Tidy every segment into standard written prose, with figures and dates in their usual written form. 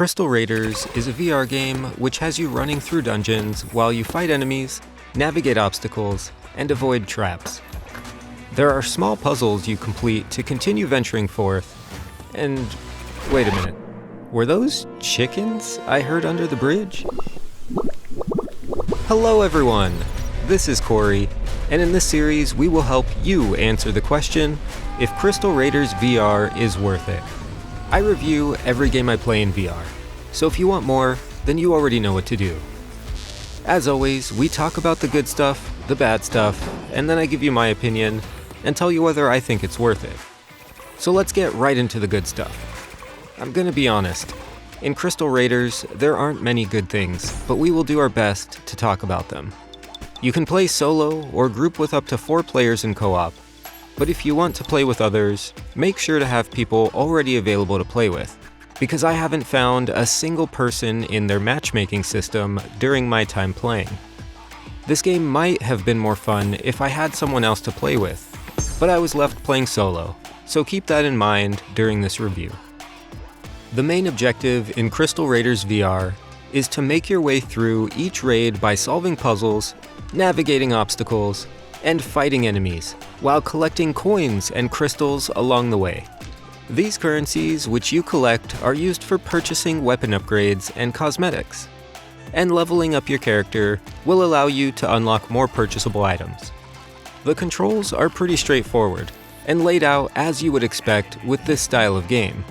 Crystal Raiders is a VR game which has you running through dungeons while you fight enemies, navigate obstacles, and avoid traps. There are small puzzles you complete to continue venturing forth, and wait a minute, were those chickens I heard under the bridge? Hello everyone, this is Corey, and in this series we will help you answer the question if Crystal Raiders VR is worth it. I review every game I play in VR, so if you want more, then you already know what to do. As always, we talk about the good stuff, the bad stuff, and then I give you my opinion and tell you whether I think it's worth it. So let's get right into the good stuff. I'm gonna be honest, in Crystal Raiders, there aren't many good things, but we will do our best to talk about them. You can play solo or group with up to 4 players in co-op, but if you want to play with others, make sure to have people already available to play with, because I haven't found a single person in their matchmaking system during my time playing. This game might have been more fun if I had someone else to play with, but I was left playing solo, so keep that in mind during this review. The main objective in Crystal Raiders VR is to make your way through each raid by solving puzzles, navigating obstacles, and fighting enemies, while collecting coins and crystals along the way. These currencies which you collect are used for purchasing weapon upgrades and cosmetics, and leveling up your character will allow you to unlock more purchasable items. The controls are pretty straightforward, and laid out as you would expect with this style of game.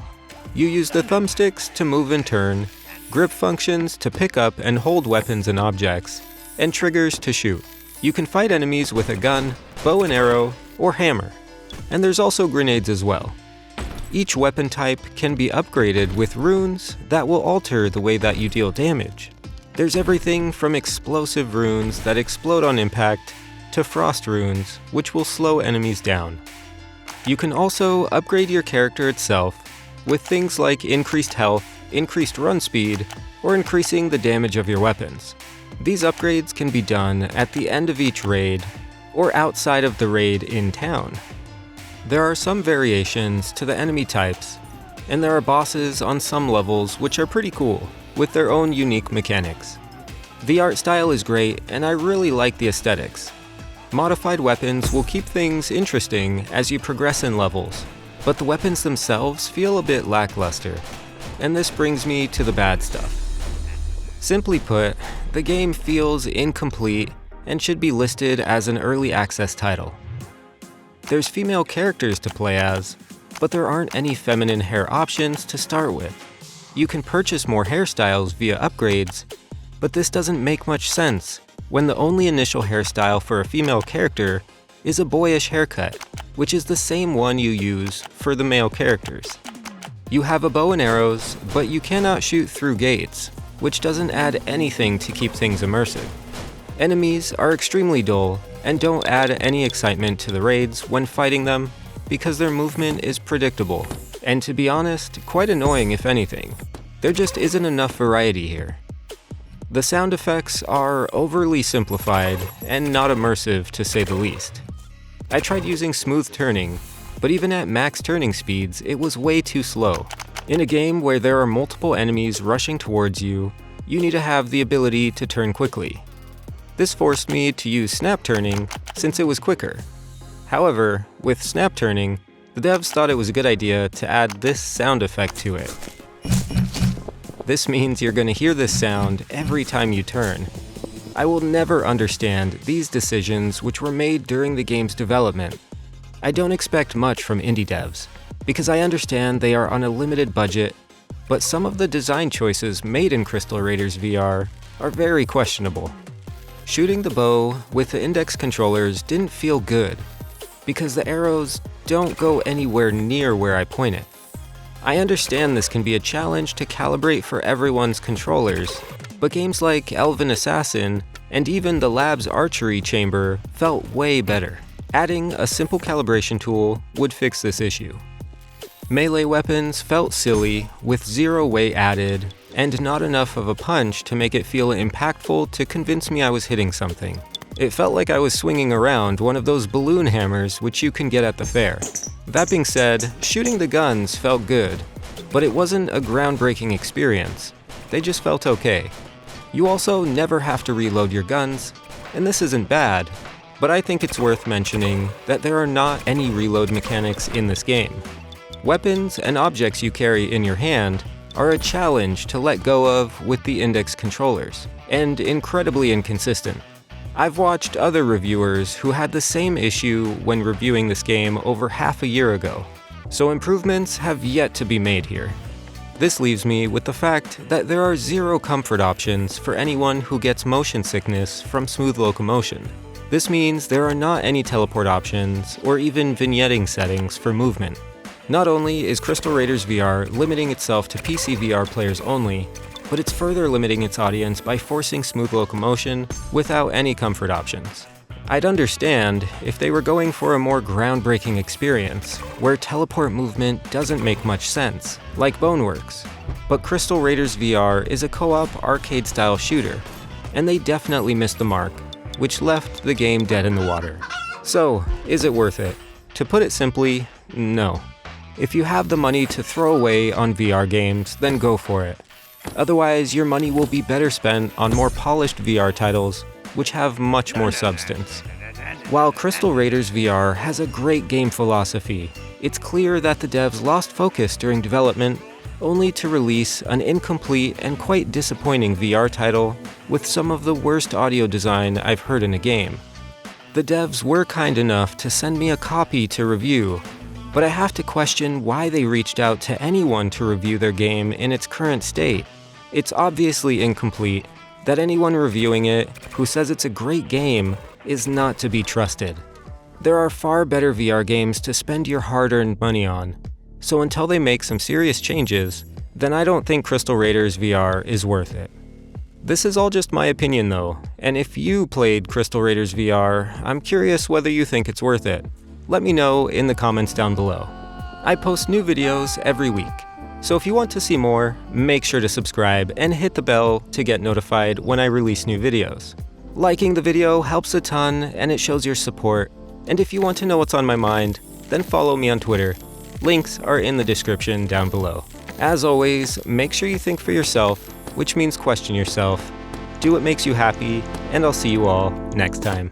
You use the thumbsticks to move and turn, grip functions to pick up and hold weapons and objects, and triggers to shoot. You can fight enemies with a gun, bow and arrow, or hammer, and there's also grenades as well. Each weapon type can be upgraded with runes that will alter the way that you deal damage. There's everything from explosive runes that explode on impact to frost runes, which will slow enemies down. You can also upgrade your character itself with things like increased health, increased run speed, or increasing the damage of your weapons. These upgrades can be done at the end of each raid, or outside of the raid in town. There are some variations to the enemy types, and there are bosses on some levels which are pretty cool, with their own unique mechanics. The art style is great, and I really like the aesthetics. Modified weapons will keep things interesting as you progress in levels, but the weapons themselves feel a bit lackluster, and this brings me to the bad stuff. Simply put, the game feels incomplete and should be listed as an early access title. There's female characters to play as, but there aren't any feminine hair options to start with. You can purchase more hairstyles via upgrades, but this doesn't make much sense when the only initial hairstyle for a female character is a boyish haircut, which is the same one you use for the male characters. You have a bow and arrows, but you cannot shoot through gates, which doesn't add anything to keep things immersive. Enemies are extremely dull and don't add any excitement to the raids when fighting them because their movement is predictable, and to be honest, quite annoying if anything. There just isn't enough variety here. The sound effects are overly simplified and not immersive to say the least. I tried using smooth turning, but even at max turning speeds, it was way too slow. In a game where there are multiple enemies rushing towards you, you need to have the ability to turn quickly. This forced me to use snap turning since it was quicker. However, with snap turning, the devs thought it was a good idea to add this sound effect to it. This means you're going to hear this sound every time you turn. I will never understand these decisions which were made during the game's development. I don't expect much from indie devs, because I understand they are on a limited budget, but some of the design choices made in Crystal Raiders VR are very questionable. Shooting the bow with the index controllers didn't feel good, because the arrows don't go anywhere near where I point it. I understand this can be a challenge to calibrate for everyone's controllers, but games like Elven Assassin and even the lab's archery chamber felt way better. Adding a simple calibration tool would fix this issue. Melee weapons felt silly with zero weight added and not enough of a punch to make it feel impactful to convince me I was hitting something. It felt like I was swinging around one of those balloon hammers which you can get at the fair. That being said, shooting the guns felt good, but it wasn't a groundbreaking experience. They just felt okay. You also never have to reload your guns, and this isn't bad, but I think it's worth mentioning that there are not any reload mechanics in this game. Weapons and objects you carry in your hand are a challenge to let go of with the index controllers, and incredibly inconsistent. I've watched other reviewers who had the same issue when reviewing this game over half a year ago, so improvements have yet to be made here. This leaves me with the fact that there are 0 comfort options for anyone who gets motion sickness from smooth locomotion. This means there are not any teleport options or even vignetting settings for movement. Not only is Crystal Raiders VR limiting itself to PC VR players only, but it's further limiting its audience by forcing smooth locomotion without any comfort options. I'd understand if they were going for a more groundbreaking experience, where teleport movement doesn't make much sense, like Boneworks. But Crystal Raiders VR is a co-op arcade-style shooter, and they definitely missed the mark, which left the game dead in the water. So, is it worth it? To put it simply, no. If you have the money to throw away on VR games, then go for it. Otherwise, your money will be better spent on more polished VR titles, which have much more substance. While Crystal Raiders VR has a great game philosophy, it's clear that the devs lost focus during development, only to release an incomplete and quite disappointing VR title with some of the worst audio design I've heard in a game. The devs were kind enough to send me a copy to review, but I have to question why they reached out to anyone to review their game in its current state. It's obviously incomplete, that anyone reviewing it who says it's a great game is not to be trusted. There are far better VR games to spend your hard-earned money on, so until they make some serious changes, then I don't think Crystal Raiders VR is worth it. This is all just my opinion though, and if you played Crystal Raiders VR, I'm curious whether you think it's worth it. Let me know in the comments down below. I post new videos every week, so if you want to see more, make sure to subscribe and hit the bell to get notified when I release new videos. Liking the video helps a ton and it shows your support, and if you want to know what's on my mind, then follow me on Twitter. Links are in the description down below. As always, make sure you think for yourself, which means question yourself. Do what makes you happy, and I'll see you all next time.